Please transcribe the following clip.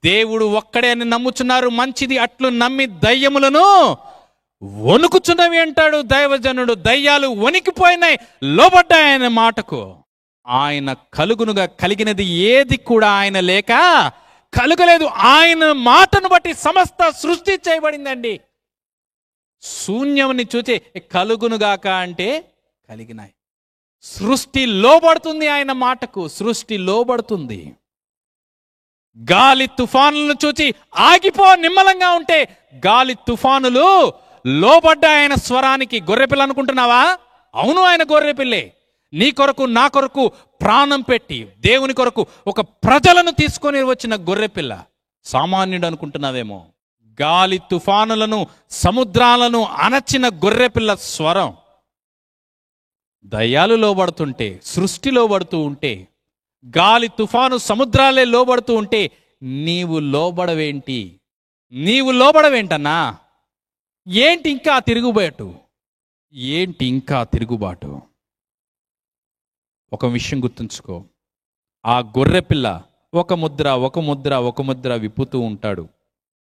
దేవుడు ఒక్కడే అని నమ్ముచున్నారు, మంచిది అట్లు నమ్మి దయ్యములను వణుకుచున్నవి అంటాడు దైవజనుడు. దయ్యాలు వణికిపోయినాయి, లోబడ్డాయి ఆయన మాటకు. ఆయన కలుగునుగా కలిగినది ఏది కూడా ఆయన లేక కలుగలేదు. ఆయన మాటను బట్టి సమస్త సృష్టి చేయబడిందండి. శూన్యముని చూచి కలుగునుగాక అంటే కలిగినాయి. సృష్టి లోబడుతుంది ఆయన మాటకు, సృష్టి లోబడుతుంది. గాలి తుఫానులను చూచి ఆగిపో నిమ్మలంగా ఉంటే గాలి తుఫానులు లోబడ్డ ఆయన స్వరానికి. గొర్రెపిల్ల అనుకుంటున్నావా? అవును, ఆయన గొర్రెపిల్లే. నీ కొరకు నా కొరకు ప్రాణం పెట్టి దేవుని కొరకు ఒక ప్రజలను తీసుకొని వచ్చిన గొర్రెపిల్ల. సామాన్యుడు అనుకుంటున్నావేమో. గాలి తుఫానులను సముద్రాలను అణచిన గొర్రెపిల్ల స్వరం. దయ్యాలు లోబడుతుంటే, సృష్టి లోబడుతూ ఉంటే, గాలి తుఫాను సముద్రాలే లోబడుతూ ఉంటే నీవు లోబడవేంటి? నీవు లోబడవేంటన్నా? ఏంటి ఇంకా తిరుగుబాటు? ఏంటి ఇంకా తిరుగుబాటు? ఒక విషయం గుర్తుంచుకో, ఆ గొర్రెపిల్ల ఒక ముద్ర విప్పుతూ ఉంటాడు.